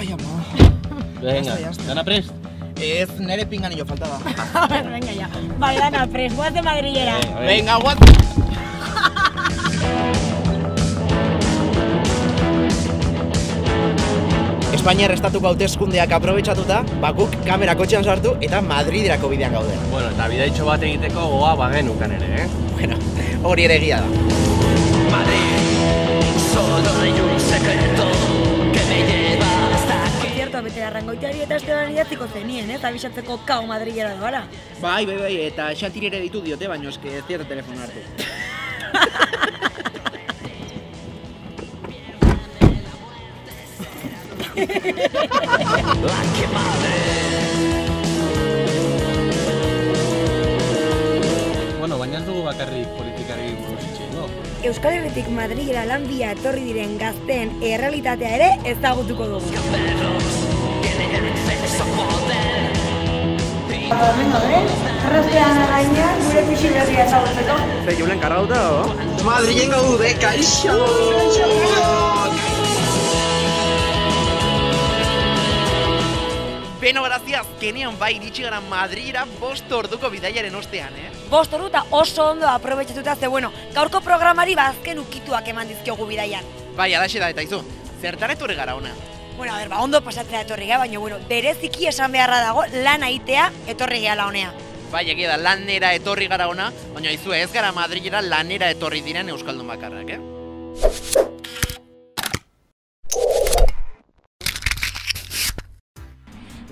Ai, ama. Venga, ¿gana prest? Ez, nere pinganillo faltaba. Venga ya. Bai, dana, pres, guaz de madrillera. Venga, guaz. Espainiar estatuko hauteskundeak aprobetxatuta, bakuk kamera kotxean sartu eta Madriderako bidean gaude. Bueno, eta bidaitxo bat egiteko goa bagenukan ere, Bueno, hori ere egia da. Zierto, bete arrangoiteari eta esteban idatziko zenien, abisatzeko kao madrillera doara. Bai, eta xantiri ere ditu diote, baina eske ez diote telefono hartu. Bueno, baina ez dugu bakarrik politikari buruz hitz egingo. Euskal Herritik Madrilera lan bila etorri diren gazteen errealitatea ere ezagutuko dugu. Arrastean gainean gure pixi berria ezagutzeko. Ze julen kargauta dago? Madrilen gaude, kaixo! Beno, gracias, kenean bai iritsi gara Madrilera 5 orduko bidaiaren ostean, 5 ordu eta oso ondo aprobetxatuta ze, gaurko programari bazken ukituak eman dizkiogu bidaian. Bai, alaxe da, eta izu, zertara etorri gara ona? Ondo pasatzea etorri gara, baina, bereziki esan beharra dago lan aitea etorri gehala honea. Bai, egia da, lanera etorri gara ona, baina izu ez gara Madrilera lanera etorri diren euskaldun bakarrak,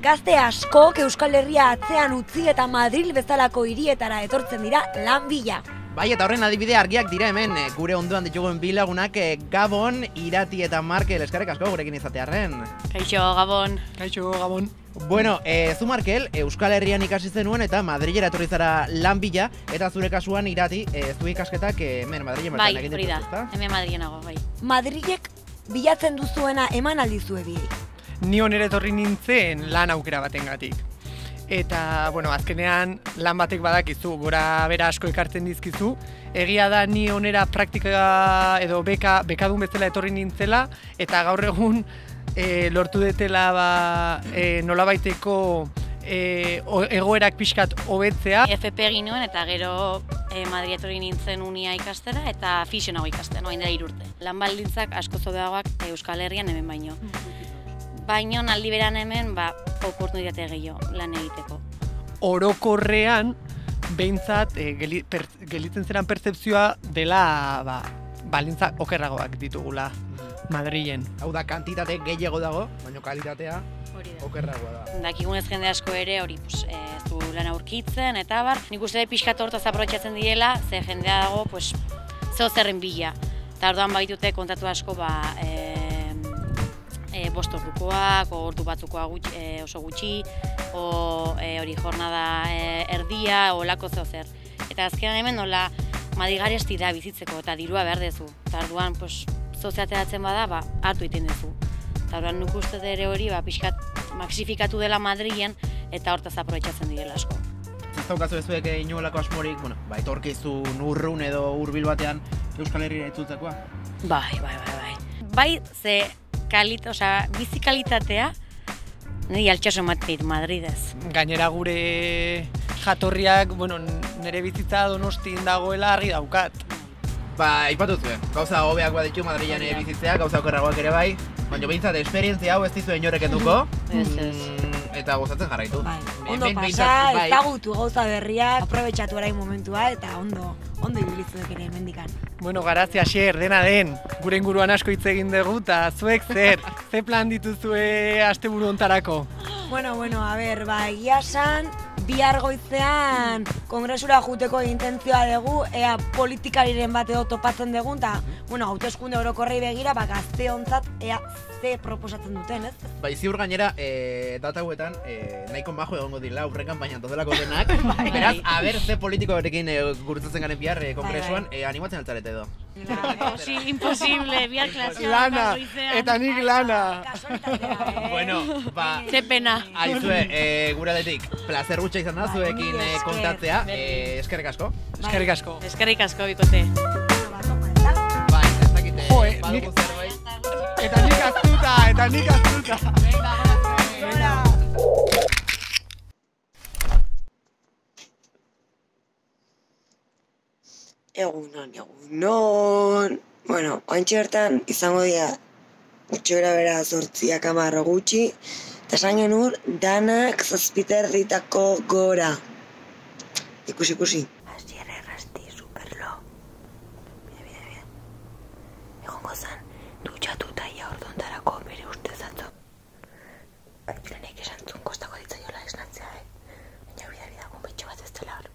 Gazte askok Euskal Herria atzean utzi eta Madril bezalako hirietara etortzen dira lan bila. Bai, eta horren adibide argiak dira hemen, gure ondoan ditugun bilagunak Gabon, Irati eta Markel, eskerrik asko gurekin izatearren. Kaixo, Gabon. Kaixo, Gabon. Bueno, zu Markel, Euskal Herrian ikasi zenuen eta Madrilera etorri zara lan bila, eta zure kasuan Irati, zu ikasketak hemen Madrilen bertan egin dituzta, ezta? Bai, hemen Madrilenago, bai. Madrilek bilatzen duzuena eman aldizue bi. Ni onera etorri nintzen lan aukera batengatik. Eta, azkenean lan batek badakizu, gora bera asko ekartzen dizkizu. Egia da ni onera praktika edo bekadun bezala etorri nintzela, eta gaur egun lortu detela nolabaiteko egoerak pixkat hobetzea. FP egin nuen eta gero Madrid etorri nintzen unia ikastera eta fisionago ikastera, orain dela 3 urte. Lan baldintzak asko zobeagoak Euskal Herrian hemen baino. Baina aldi beran hemen oportunitate gehiago lan egiteko. Orokorrean, behintzat gelditzen zeran pertzepzioa dela baldintza okerragoak ditugula Madrilen. Hau da, kantitate gehiago dago, baina kalitatea okerragoa da. Dakigunez jende asko ere hori ez du lan aurkitzen eta bar. Nik uste pixkat hortaz aprobetxatzen direla, ze jendea dago zeo zerren bila. Eta orduan baitute kontatu asko 5 ordukoak, ordu batzukoak oso gutxi, hori jornada erdia, olako zeo zer. Eta azkenan hemen nola Madrigaresti da bizitzeko eta dirua behar dezu. Eta orduan soziateratzen bada, hartu egiten dezu. Eta orduan nuk uste ere hori pixkat maxifikatu dela Madrilen eta hortaz aprobetxatzen direla asko. Ez daukazu ezuek inolako asmorik, etorkizu urrun edo hurbil batean Euskal Herrira itzultzekoa? Bai. Bai, ze bizi kalitatea niri altxaso ematen Madridez. Gainera gure jatorriak, nire bizitza Donostin dagoela argi daukat. Aipatu zuen, gauza hobeak baditu Madrilen bizitzea, gauza okerragoak ere bai, baina behintzat esperientzia hau ez dizu inorek enduko. Eta gozatzen jarraitu. Ondo pasa, ezagutu gauza berriak, aprobetxatu orain momentua eta ondo ibilitzuek ere hemendikan. Garazia Xer, dena den, gure inguruan asko hitz egin dugu eta zuek ze plan dituzue asteburu hontarako? Egia esan, bihar goizean kongresura juteko intentzioa dugu, ea politikariren bat edo topatzen dugun, eta hauteskunde orokorrei begira, gazteontzat ea ze proposatzen duten, ez? Ziur gainera, data hauetan, nahiko majo egongo dira aurre kanpainan todelako denak. Beraz, ze politikoarekin gurutzatzen garen bihar kongresuan, animatzen altzarete edo. Imposible, bihar klasean. Lana, eta nik lana. Ze pena. Aizue, gure aldetik, placer gutxa izan da zuekin kontatzea. Eskerrik asko. Eskerrik asko, bikote. Ez dakite, badugu zerbait. Eta nik aztuta. Venga. Egunon. Bueno, oantxe bertan izango dira gutxora bera 8 10 gutxi, eta esan genur danak 7:30 gora. Ikusi. Asier errasti, superlo. Bide. Egongo zan, dutxatuta ia ordontarako bere ustez atzo. Planek esantzun kostako ditzaiola esnatzea, Baina bide, gonbetxo bat ez dela hor.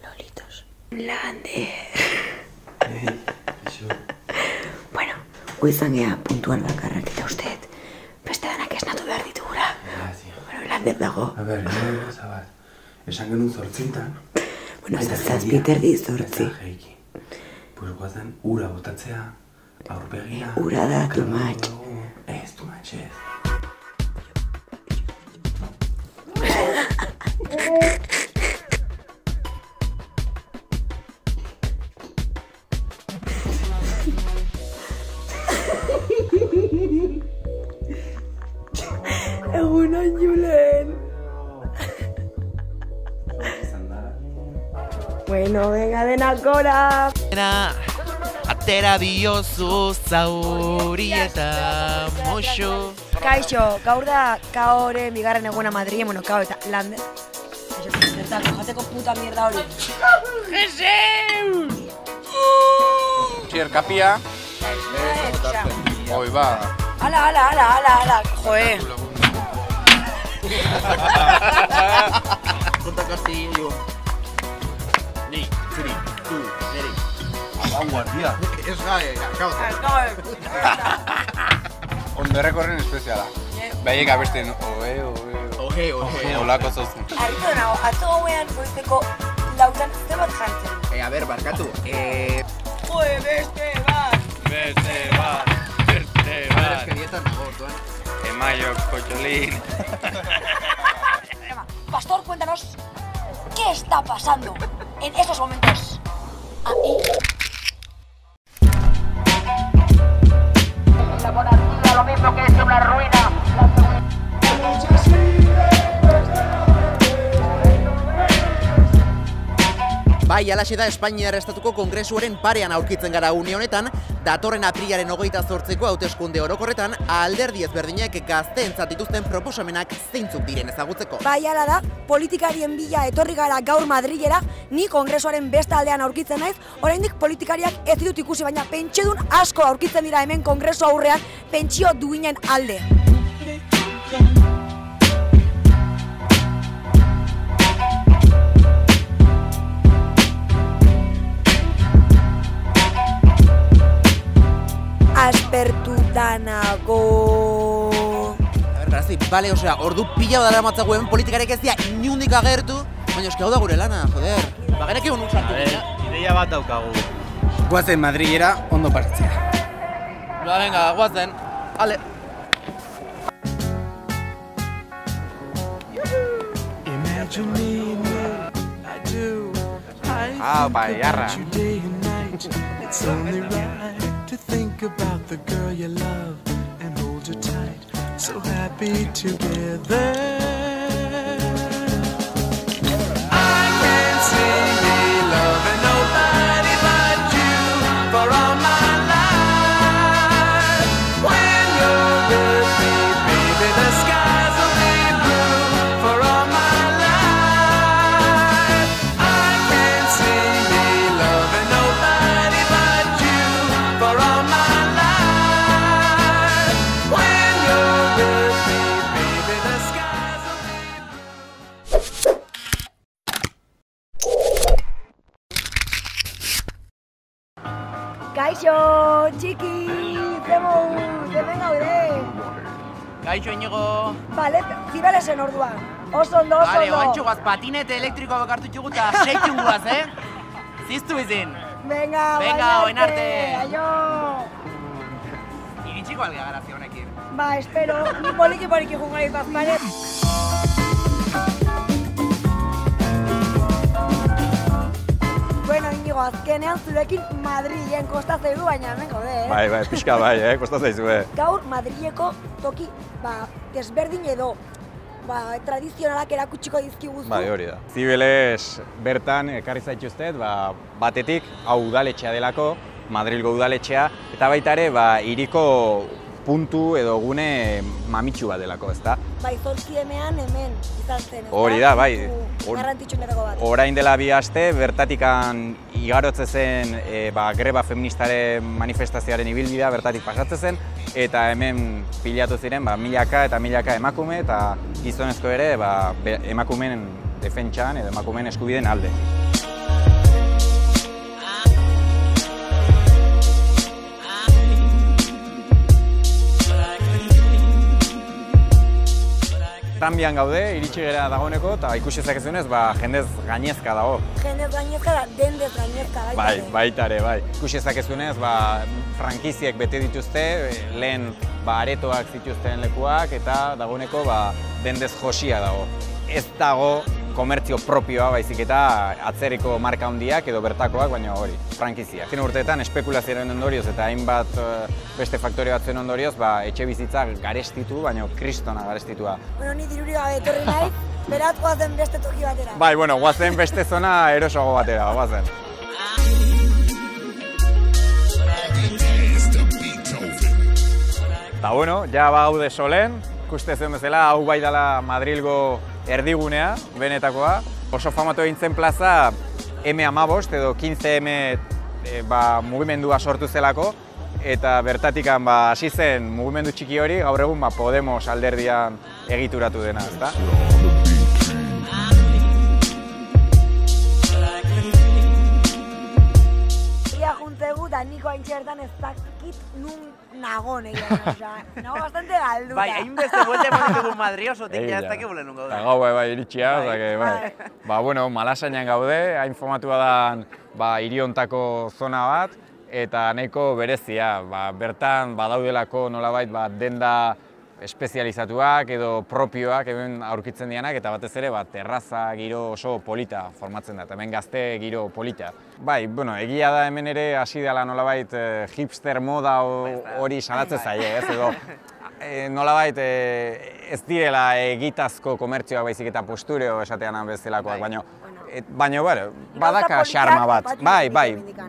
Lolitos. Lander. Bueno, goizan gea puntual bakarrak eta usteet beste danak esnatu behar ditugula. Bueno, Lander dago. A ber, zabat, esan genuen 8:00. Bueno, 7:30. Pues guazen, ura botatzea, aurpegia. Ura da, tumatx. Ez, tumatx ez. Egunon, Julen. Bueno, venga, denak gora. Atera diozu zauri eta moxo. Kaixo, gaur da kaore bigarren eguna Madrilen, bueno, kao eta Lander. Zertako, jateko puta mierda hori. Jeseus! Txier, kapia. Hoi, ba. Ala, joe. Konta Castillo. Ni, ziri, tu, neri. Vanguardia. Ez gai, akabote. Ondo errekorren espeziala. Baiek abesten, Ohe. olako zozen. Arritu nago, atzo gauean goizeko lautan zebat jantzen. A ber, barkatu. Joe, beste bat. Es que dietan nago, orduan. Emaio, kotxolin. Pastor, cuéntanos, ¿qué está pasando en estos momentos? Ahí. La monarquía, lo mismo que es una ruina. Bai, alaxe da Espainiar Estatuko Kongresuaren parean aurkitzen gara une honetan, datorren aprilaren 28ko hauteskunde orokorretan, alderdi ezberdinek gazteentzat dituzten proposamenak zeintzuk diren ezagutzeko. Bai, ala da, politikarien bila etorri gara gaur Madrilera, ni Kongresuaren beste aldean aurkitzen naiz, oraindik politikariak ez ditut ikusi, baina pentsiodun asko aurkitzen dira hemen Kongresu aurrean, pentsio duinen alde. Aspertuta nago. A ber, Razi, bale, osea, ordu pila badara matzago hemen politikarek ez dira inundik agertu, baina eski hau da gure lana, joder. Bagenek egun usartu dira. Ideia bat daukagu. Guazen Madrilera ondo pasatzea. Ba, venga, guazen. Ale. Bai, jarra. It's only right to think about the girl you love and hold her tight, so happy together. I can't see me loving nobody but you for all my life. When you're with me, baby, the skies will be blue for all my life. I can't see me loving nobody but you for all my life. When you're with me, baby, the skies will be blue. Kaixo, txiki, hemen gaude. Gaixo, Inigo. Bale, zibelesen orduan. Oso ondo. Bale, oantxo guaz, patinete elektrikoa bakartu txugu eta seikun guaz, Ziztu izin. Venga, oen arte. Aio. Iritsiko algea gara zionekin. Ba, espero, ni poliki jungo nahi bazpare. Bueno, Inigo, azkenean zurekin Madrilen kosta zaigu, baina hemen gaude, Bai, pixka bai, kosta zaizue. Gaur Madrileko toki, desberdin edo, tradizionalak erakutsiko dizkiguzu. Bai, hori da. Zibeles bertan ekarri zaituztet, batetik hau udaletxea delako, Madrilgo udaletxea, eta baita ere, hiriko puntu edo gune mamitsu bat delako, ezta? Bai, Zortziemean hemen izan zen, Hori da, bai. Garrantzitsuenetako bat. Orain dela 2 aste, bertatikan igarotze zen greba feministaren manifestazioaren ibilbidea bertatik pasatze zen, eta hemen pilatu ziren milaka eta milaka emakume, eta gizonezko ere emakumeen defentsan edo emakumeen eskubideen alde. Tranbian gaude, iritsi gara dagoeneko, eta ikusi ezakezunez, jendez gainezka dago. Jendez gainezka da, dendez gainezka, baita ere. Baita ere, bai. Ikusi ezakezunez, frankiziek bete dituzte, lehen aretoak zituzten lekuak, eta dagoeneko dendez josia dago. Ez dago komertzio propioa, baizik eta atzerriko marka handiak edo bertakoak, baina hori, frankiziak. Azken urteetan espekulazioaren ondorioz eta hainbat beste faktore batzuen ondorioz, etxe bizitza garestitu, baina kristona garestitua. Bueno, ni diruri gabe etorri nahi, berat guazen beste toki batera. Bai, guazen beste zona erosoago batera, guazen. Eta ja gaude solen, ikuste zuen bezala, hau bai dela Madrilgo erdigunea, benetakoa. Oso famatu egin zen plaza M15 edo 15M mugimendua sortu zelako, eta bertatikan hasi zen mugimendu txiki hori, gaur egun Podemos alderdian egituratu dena, ezta? Ia juntzegu, da niko haintxertan ez dakit nun nagon egian, nago bastante galduta. Bai, hainbeste buelte eman Madri osotik, ez dakit bulen nun gaude. Gau, iritsia, Malasainan gaude, hain formatua da hiriontako zona bat, eta nahiko berezia, bertan badaudelako nolabait denda espezializatuak edo propioak hemen aurkitzen dianak, eta batez ere terraza giro oso polita formatzen da, eta hemen gazte giro polita. Bai, egia da hemen ere hasi dela nolabait hipster moda hori salatzen zaie, ez edo nolabait ez direla egitazko komertzioak baizik eta postureo esatean bezalakoak, baina badaka xarma bat. Bai,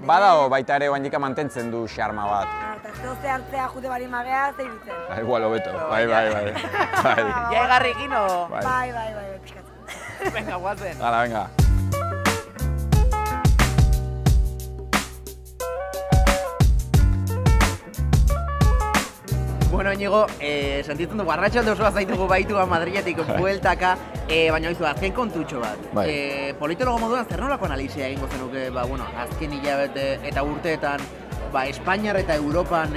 badago baita ere oaindika mantentzen du xarma bat. Eta zoze hartzea jute bari magea, ze iritzen? Igual hobeto, bai. Ja egarrikin o? Bai, pixkatzen. Venga, guazen. Hala, venga. Bueno, Iñigo, sentitzen du, arratsalde osoa zaitugu baitua Madriletik bueltaka, baina oizu, azken kontutxo bat. Politologo moduan zer nolako analizia egingo zenuke, azken hilabete eta urteetan, Espainiar eta Europan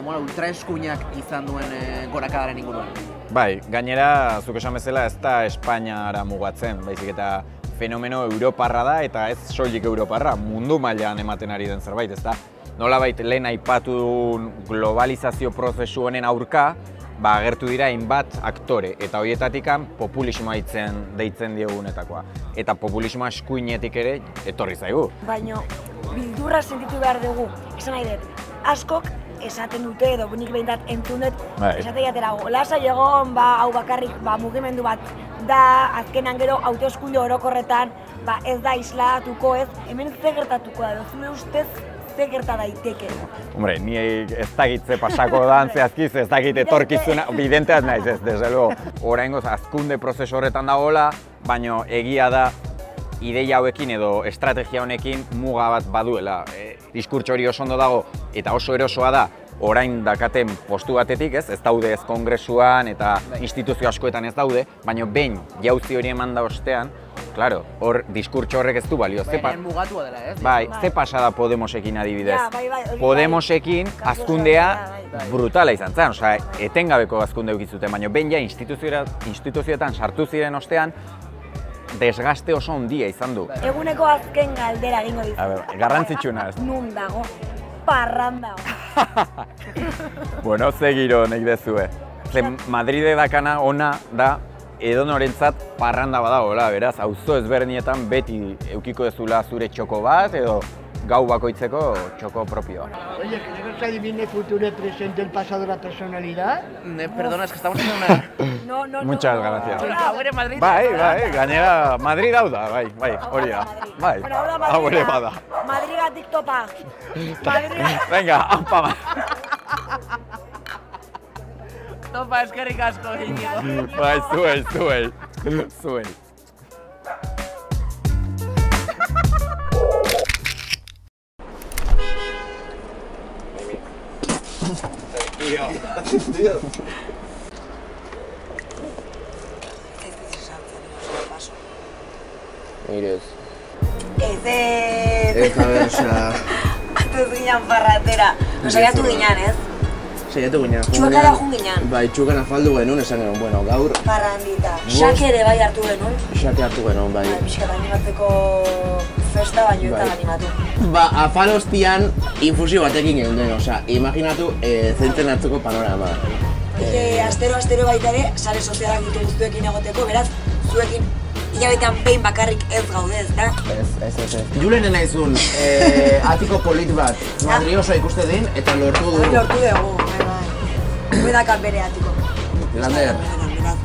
ultraeskuinak izan duen gorakadaren inguruan? Bai, gainera, zuk esan bezala ez da Espainiara mugatzen, baizik eta fenomeno europarra da, eta ez soilik europarra, mundu mailan ematen ari den zerbait, ez da? Nolabait lehen aipatu duen globalizazio prozesu honen aurka, agertu dira hainbat aktore, eta horietatikan populismoa deitzen diogunetakoa. Eta populismoa eskuinetik ere etorri zaigu. Baina bildurra sentitu behar dugu, esan nahi dut, askok esaten dute edo nik behintzat entzun dut, esate jatera, lasa egon, hau bakarrik mugimendu bat da, azkenan gero hauteskunde orokorretan, ez da isladatuko ez, hemen ze gertatuko da, zure ustez ze gerta daiteke? Hombre, ni ez dakit ze pasako dan, zehazkiz, ez dakit etorkizuna, bidenteaz naiz ez, desde luego. Oraingoz, azkunde prozesu horretan dagoela, baina egia da ideia hauekin edo estrategia honekin muga bat baduela. Diskurtso hori oso ondo dago eta oso erosoa da orain dakaten postu batetik, ez daude ez kongresuan eta instituzio askoetan ez daude, baina behin jauzi hori eman da ostean, claro, hor diskurtso horrek ez du balio. Baina mugatua dela, ez? Bai, ze pasada Podemosekin adibidez. Podemosekin hazkundea brutala izan zen, osea, etengabeko hazkunde eukizuten, baina behin ja instituzioetan sartu ziren ostean, desgaste oso handia izan du. Eguneko azken galdera egingo dizu. Garrantzitsuna ez. Nun dago, parranda. Bueno, ze giro nek dezue. Madride dakana ona da edonorentzat parranda badagoela, beraz, auzo ezberdinetan beti eukiko dezula zure txoko bat, edo gau bakoitzeko txoko propioa. Oye, ¿queremos adivinar el futuro, el presente, el pasado de la personalidad? Perdona, es que estamos en una... No. Muchas gracias. Agure Madrid. Bai, gainera Madrid hau da, bai, hori da. Bai, hau ere bada. Madrigatik topa. Venga, aupa. Topa, eskerrik asko, Iñigo. Bai, zuei. Mirez. Ez, Jabersa. Atuz ginen parratera. Saiatu ginen, ez? Saiatu ginen. Txuekara jun ginen. Bai, txuekan afaldu genuen esan genuen, bueno, gaur... Parrandita. Xake ere bai hartu genuen. Xake hartu genuen, bai. Piskat animatzeko festa baino eta animatu. Ba, afalostian infusio batekin geunden, osea, imaginatu zentzen hartzeko panorama. Astero baita ere, sare sozialak ditu guztuekin egoteko, beraz, zuekin hilabetean behin bakarrik ez gaude, ez da? Ez. Julenen naizun, atiko polit bat, Madri oso ikuste din, eta lortu dugu. Lortu dugu, bai. Bedakat bere atiko. Lander,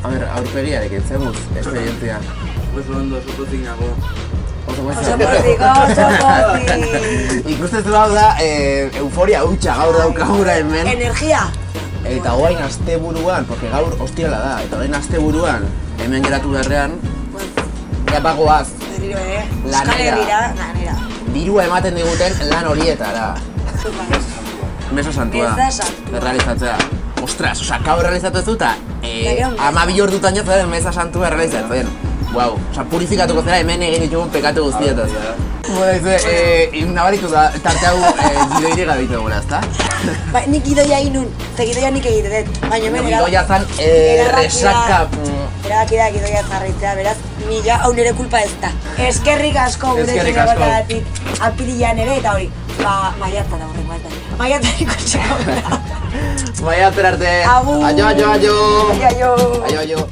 a ber, aurpegiarekin, zemuz, esperientzia. Oso ondo, oso pozik nago. Oso pozik. Ikustezu hau da, euforia hutsa gaur daukagura hemen. Energia. Eta guain asteburuan, porque gaur ostiala da, eta guain asteburuan hemen geratu beharrean, bagoaz, lanera, dirua ematen diguten lan horietara. Mesa santua, errealizatzea. Ostras, osa, kau errealizatu ez duta, 12 ordutan jotzen mesa santua errealizatzen. Guau, osa, purifikatuko zera hemen egin ditugun pekatu guztietaz. Bueno, nabaritu da, tarte hau gidoire gabitu egura, ezta? Ba, nik gidoia inun, ze gidoia nik egitetet, baina hemen gidoia zan resaka... Erabaki da gidoia zarritzea, beraz, mila hau nire kulpa ez da. Eskerrik asko gurekin egotagatik, apirilean ere, eta hori, ba, maiatza da horrek baita. Maiatzan ikutxeko. Maiatzen arte. Agur. Aio. Aio.